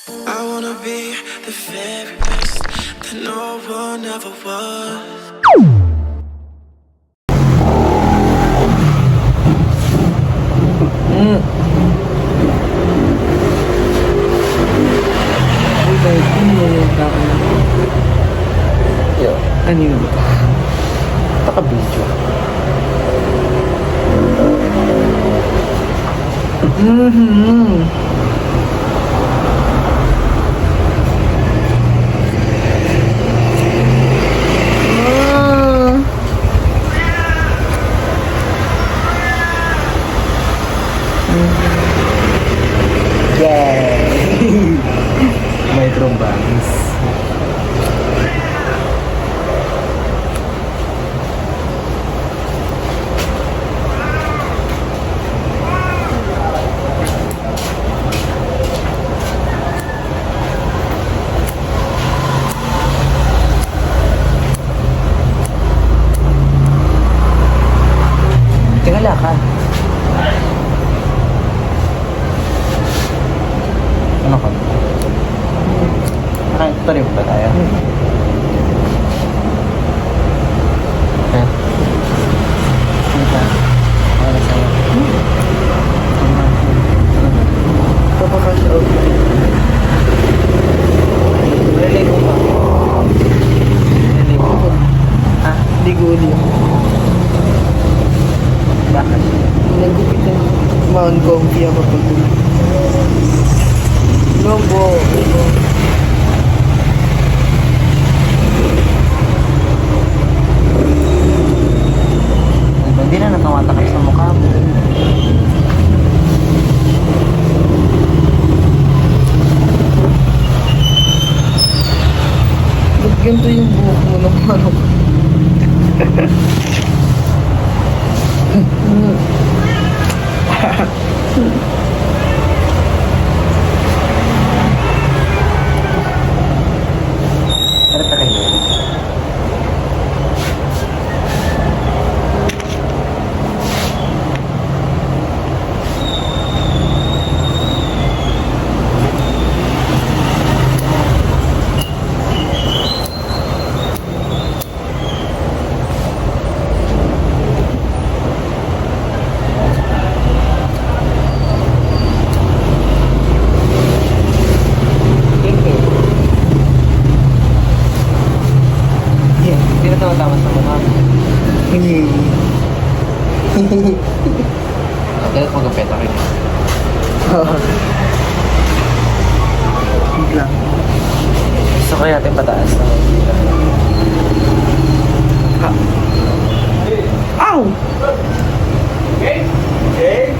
I wanna be the very best that no one ever was. Ay, guys, ano yung kakala? Yo, Ano yun? naka-video. Mm-hmm. Ah. Yay! May trombanes. Teka lakad. Ano ka? Tuloy ba tayo? Ha? Ano ka? Ano sa'yo? Papakash out. Naliligo ka. Naliligo ka. Ah, hindi ko ulit. Bakit? Nagupit na. Mount Comfy ako pag no, bro. Hindi na natawatakay sa mukha mo. Ba't ganito yung buhok mo ng manok? Ano pa kayo? Hindi na tama sa mukha mo. Hindi. Kaya magapet ako yun. Wait lang. Gusto ko natin pataas na Ha. Ow! Charin! Yay!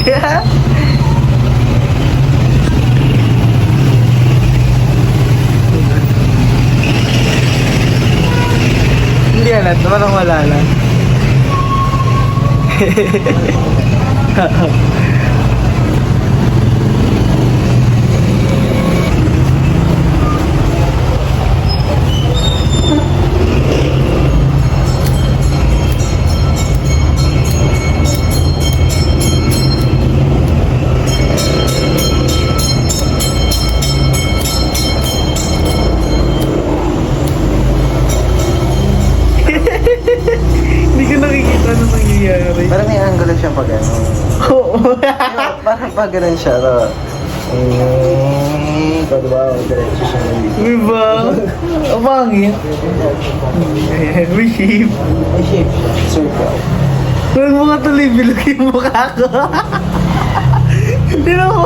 Yeah! Hindi alam, naman ang wala lang. Hindi ko nakikita ano nangyayari. Parang may angulo siyang pag ano. Oo. Parang pag ganun siya. Pag ba, diretso siya ng dito. Diba? Ang pangit. Ayan, may shape. May shape siya. Circle. Huwag mo nga tuloy bilog yung mukha ko. Hindi na mo.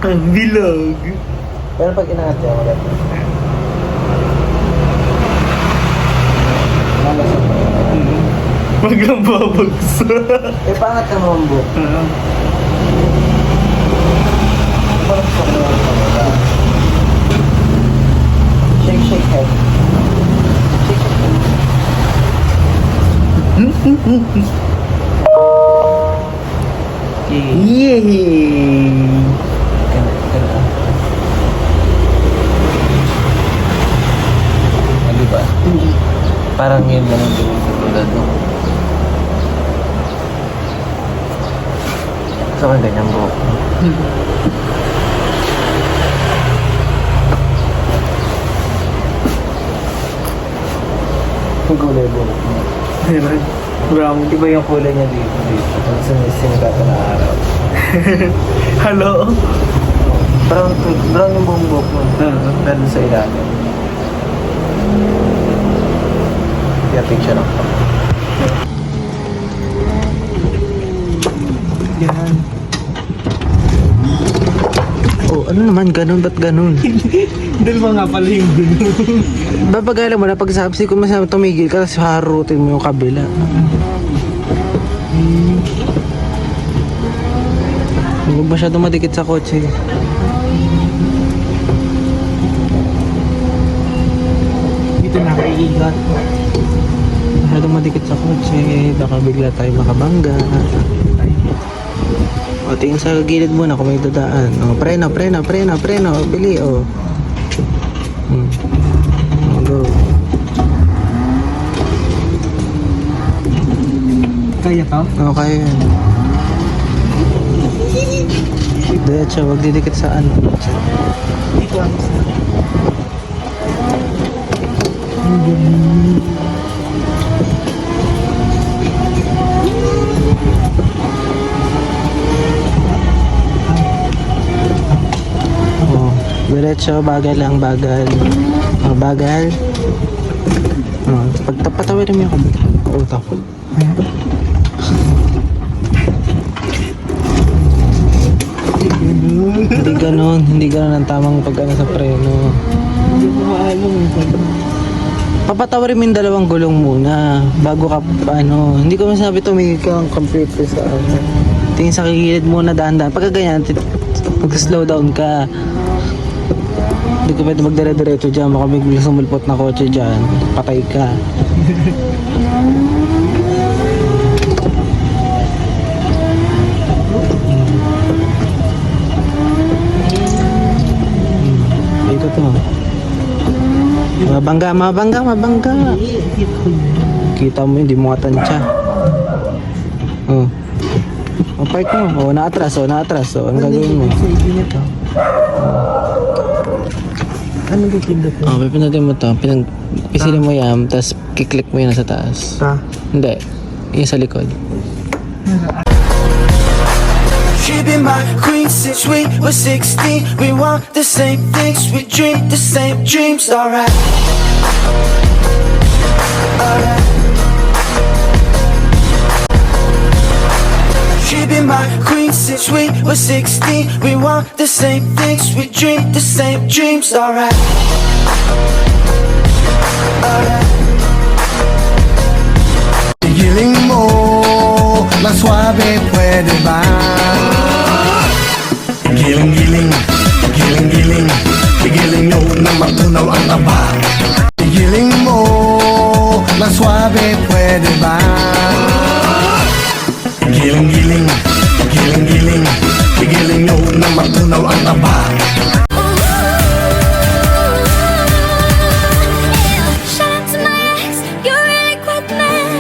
Ang bilog. Pero pag inaat niya, wala pa. Malasap pa. Wag lang babagsa. Eh, pangat ka mo ang buhok. Parang sa mga shake, shake head. Shake, shake head. Yay! Ano ba? Parang yun lang ang tulad mo. Gusto ko ganyan buhok. Ang kulay buhok mo. Meron. Brown. Iba yung kulay niya dito. Ang sinikata na araw. Hello? Brown yung buong buhok mo. Pero sa ilalim. Kaya picture ako. Yan. Oh, ano naman? Ganun? Ba't ganun? Dahil mga pala yung gulo. Babagalan mo na pag sabi ko masabi tumigil ka tapos harutin mo yung kabila. Huwag masyadong madikit sa kotse. Dito na kaiigat. Masyadong madikit sa kotse. Baka bigla tayo makabangga. O, tingin sa gilid muna kung may dadaan. O, preno. Bili, o. Go. Kaya to? Okay yan. Diretso, wag didikit sa ano. Dito ang Oh, diretso, bagal lang, bagal. Oh, bagal. Oh, pagtapatawirin mo yung utak ko. Hindi ganun ang tamang pag-ano sa preno. hindi ko maalam. Papatawarin mo yung dalawang gulong muna bago ka ano. Hindi ko masabi tumigil ka ng completely sa ano. Tingin sa kikilid muna dahan-dahan. Pagka ganyan, mag-slow down ka. Hindi ka pwede magdire-diretso dyan. Baka biglang sumulpot na kotse dyan. Patay ka. Ikot mo. Mabangga. Kita mo, hindi mo katansya. Oh. O, park mo. O, naatras. Ang gagawin mo. Sa ibig niya to. Anong pipindot mo? Oh, pipindutin mo to. Pisilin mo yan, tapos kiklik mo yan sa taas. Ta. Hindi. Yung sa likod. She be my queen since we were 16. We want the same things, we dream the same dreams. Alright. She be my queen since we were 16. We want the same things, we dream the same dreams. Alright. Giling mo, mas suabe pwede ba? Giling-giling, giling-giling, giling mo na matunaw ang taba. Giling mo, mas suabe pwede ba? Giling-giling, giling-giling, giling mo na matunaw ang taba. Shout out to my ex, you're really quite mad.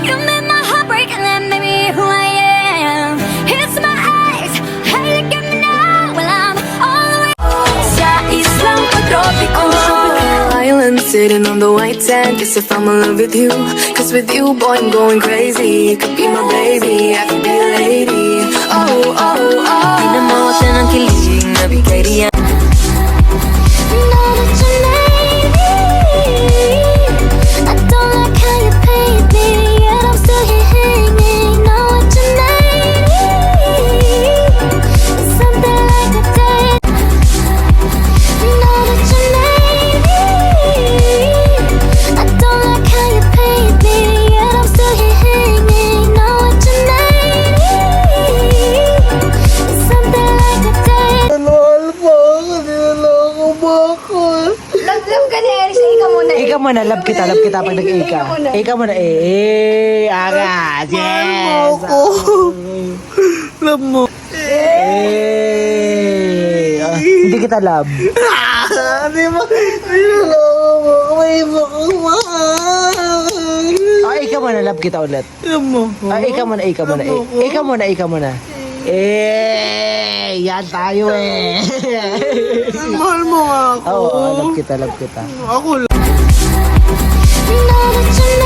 You made my heart break and that made me who I am. Here's my ex, how you get me now? Well, I'm all the way. Sa islang patropiko. Island sitting on the white sand. Guess if I'm in love with you, cause with you, boy, I'm going crazy. You could be my baby, I could be a lady. Oh, oh, oh. Di na mawala ng kilig, nabigay riyan. Know that you made me. I don't like how you paid me, yet I'm still here hanging. Know what you made me. Something like a day. Know that you made me. I don't like how you paid me, yet I'm still here hanging. Know what you made me. Something like a day. Love ka ni Eris, ikaw muna. Ikaw muna, love kita pag nag-ika. Ikaw muna, angas, yes! Love mo. Hindi kita love. Di ba? May Ay, ikaw muna, love kita ulit. Love mo. Ay, ikaw muna. Ikaw muna. Yan tayo eh. Mahal mo nga ako. Oo, love kita. Ako Know that you